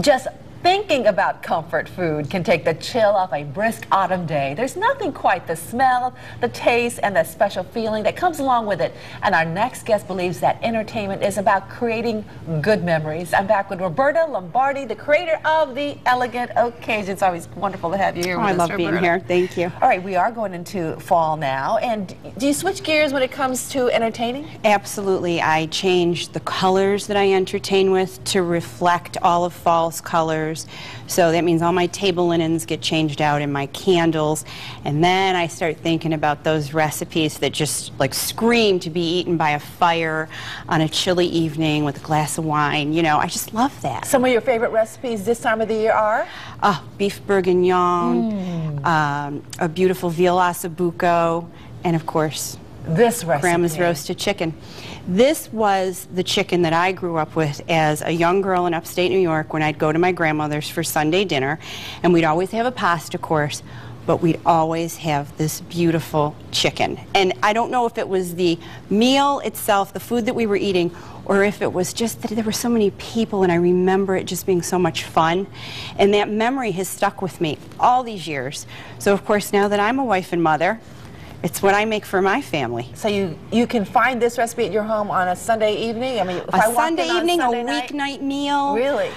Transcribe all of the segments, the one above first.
Just thinking about comfort food can take the chill off a brisk autumn day. There's nothing quite the smell, the taste, and the special feeling that comes along with it. And our next guest believes that entertainment is about creating good memories. I'm back with Roberta Lombardi, the creator of The Elegant Occasion. It's always wonderful to have you here with us, I love Roberta. being here. Thank you. All right, we are going into fall now. And do you switch gears when it comes to entertaining? Absolutely. I change the colors that I entertain with to reflect all of fall's colors. So that means all my table linens get changed out and my candles. And then I start thinking about those recipes that just like scream to be eaten by a fire on a chilly evening with a glass of wine. You know, I just love that. Some of your favorite recipes this time of the year are? Beef bourguignon, a beautiful veal ossobuco, and of course, this recipe. Grandma's roasted chicken. This was the chicken that I grew up with as a young girl in upstate New York when I'd go to my grandmother's for Sunday dinner, and we'd always have a pasta course, but we'd always have this beautiful chicken. And I don't know if it was the meal itself, the food that we were eating, or if it was just that there were so many people, and I remember it just being so much fun. And that memory has stuck with me all these years. So of course, now that I'm a wife and mother, it's what I make for my family. So you can find this recipe at your home on a Sunday evening? I mean, if a Sunday evening, a night, weeknight meal. Really?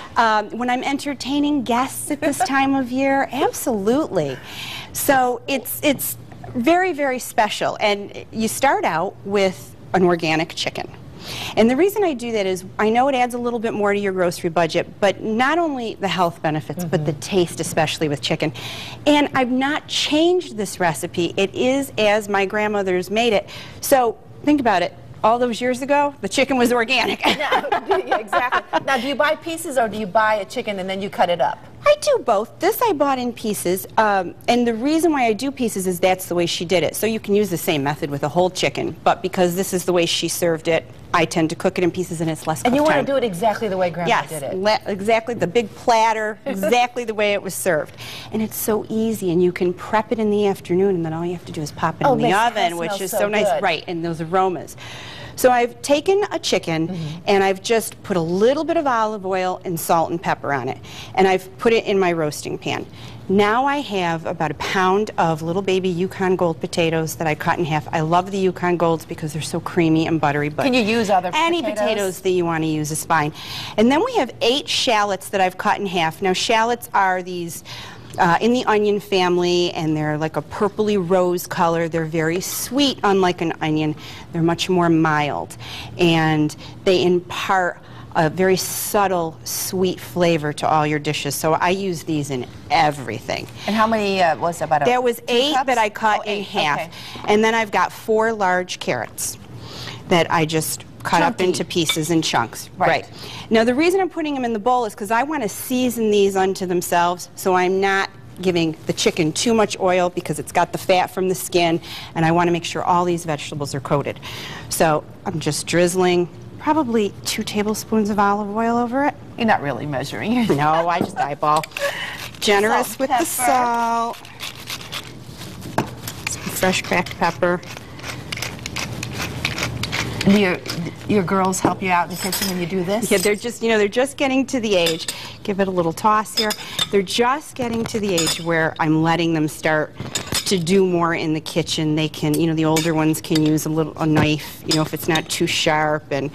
When I'm entertaining guests at this time of year, absolutely. So it's very, very special. And you start out with an organic chicken. And the reason I do that is I know it adds a little bit more to your grocery budget, but not only the health benefits, but the taste, especially with chicken. And I've not changed this recipe. It is as my grandmother's made it. So think about it. All those years ago, the chicken was organic. Yeah, exactly. Now, do you buy pieces or do you buy a chicken and then you cut it up? I do both. This I bought in pieces, and the reason why I do pieces is that's the way she did it. So you can use the same method with a whole chicken, but because this is the way she served it, I tend to cook it in pieces and it's less cook And you time. want to do it exactly the way Grandma did it? Yes, exactly, the big platter, exactly the way it was served. And it's so easy, and you can prep it in the afternoon, and then all you have to do is pop it in the oven, which is so nice, right, and those aromas. So I've taken a chicken and I've just put a little bit of olive oil and salt and pepper on it. And I've put it in my roasting pan. Now I have about a pound of little baby Yukon Gold potatoes that I cut in half. I love the Yukon Golds because they're so creamy and buttery. But can you use other any potatoes that you want to use is fine. And then we have 8 shallots that I've cut in half. Now shallots are these in the onion family, and they're like a purpley rose color. They're very sweet, unlike an onion. They're much more mild, and they impart a very subtle, sweet flavor to all your dishes. So I use these in everything. And how many was that? About there was 8 cups? that I cut in half. Okay. And then I've got 4 large carrots that I just cut up into pieces and chunks. Right. Now the reason I'm putting them in the bowl is because I want to season these unto themselves, so I'm not giving the chicken too much oil because it's got the fat from the skin, and I want to make sure all these vegetables are coated. So I'm just drizzling probably 2 tablespoons of olive oil over it. You're not really measuring. No, I just eyeball. Generous Salt, with pepper. the salt. Some fresh cracked pepper. Do your girls help you out in the kitchen when you do this? Yeah, they're just, they're just getting to the age. Give it a little toss here. They're just getting to the age where I'm letting them start to do more in the kitchen. They can, the older ones can use a knife, if it's not too sharp, and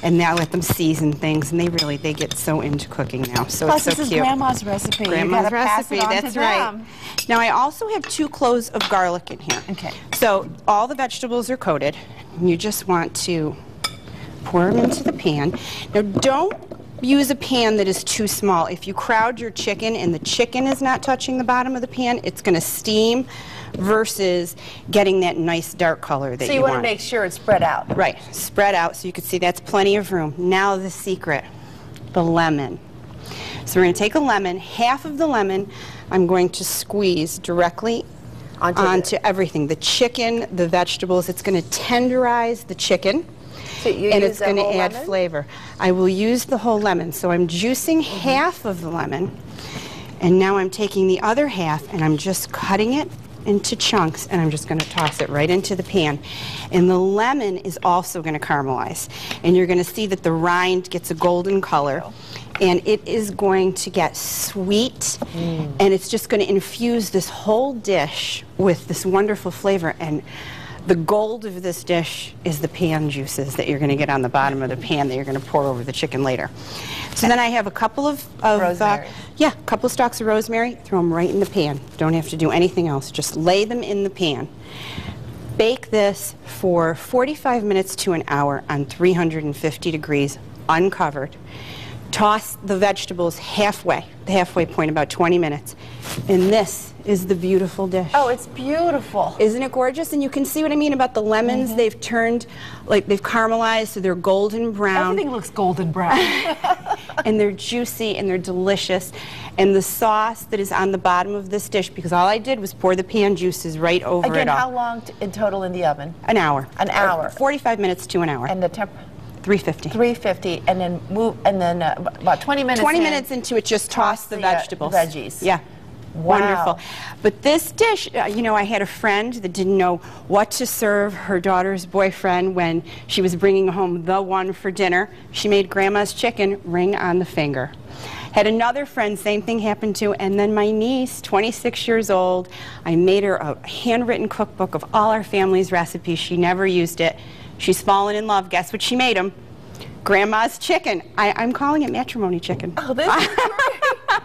now let them season things, and they get so into cooking now. So Plus, it's so this cute. is Grandma's recipe. Grandma's recipe, that's right. Now I also have 2 cloves of garlic in here. Okay. So all the vegetables are coated. You just want to pour them into the pan. Now don't use a pan that is too small. If you crowd your chicken and the chicken is not touching the bottom of the pan, it's going to steam versus getting that nice dark color that you want. So you want to make sure it's spread out. Right, spread out so you can see that's plenty of room. Now the secret, the lemon. So we're going to take a lemon, half of the lemon I'm going to squeeze directly onto everything. The chicken, the vegetables. It's going to tenderize the chicken. So you and use it's going to add flavor. I will use the whole lemon. So I'm juicing half of the lemon, and now I'm taking the other half and I'm just cutting it into chunks, and I'm just going to toss it right into the pan. And the lemon is also going to caramelize. And you're going to see that the rind gets a golden color. And it is going to get sweet, and it's just going to infuse this whole dish with this wonderful flavor. And the gold of this dish is the pan juices that you're going to get on the bottom of the pan that you're going to pour over the chicken later. So then I have a couple of rosemary. a couple of stalks of rosemary. Throw them right in the pan. Don't have to do anything else. Just lay them in the pan. Bake this for 45 minutes to an hour on 350 degrees, uncovered. Toss the vegetables halfway, the halfway point, about 20 minutes. And this is the beautiful dish. Oh, it's beautiful. Isn't it gorgeous? And you can see what I mean about the lemons. They've turned, like they've caramelized, so they're golden brown. Everything looks golden brown. And they're juicy and they're delicious. And the sauce that is on the bottom of this dish, because all I did was pour the pan juices right over Again, it all. how long in total in the oven? An hour. An hour. 45 minutes to an hour. And the temp? 350. 350, and then move, and then about 20 minutes 20 minutes into it, just toss the vegetables. Veggies. Yeah. Wow. Wonderful. But this dish, you know, I had a friend that didn't know what to serve her daughter's boyfriend when she was bringing home the one for dinner. She made grandma's chicken, ring on the finger. Had another friend, same thing happened to, and then my niece, 26 years old, I made her a handwritten cookbook of all our family's recipes. She never used it. She's fallen in love. Guess what she made them? Grandma's chicken. I'm calling it matrimony chicken. Oh, this is great.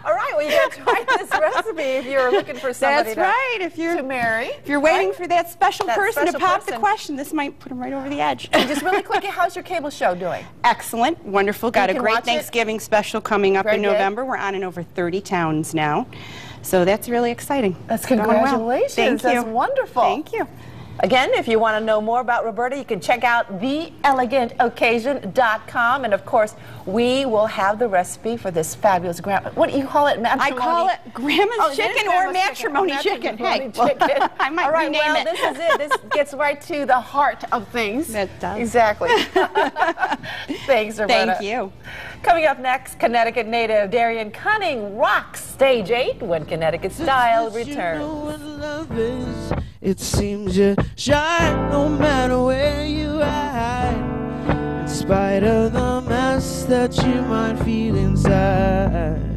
All right, well, you got to try this recipe if you're looking for somebody to marry. If you're waiting for that special person to pop the person. question, this might put them right over the edge. And just really quickly, how's your cable show doing? Excellent, wonderful. Got a great Thanksgiving special coming up in November. We're on in over 30 towns now. So that's really exciting. That's congratulations. Thank you. That's wonderful. Thank you. Again, if you want to know more about Roberta, you can check out theelegantoccasion.com. And of course, we will have the recipe for this fabulous what do you call it? Matrimony? I call it Grandma's chicken or matrimony chicken. Hey, well, I might rename it. This is it. This gets right to the heart of things. That does. Exactly. Thanks, Roberta. Thank you. Coming up next, Connecticut native Darian Cunning rocks Stage 8 when Connecticut Style returns. You know what love is. It seems you shine no matter where you hide, in spite of the mess that you might feel inside.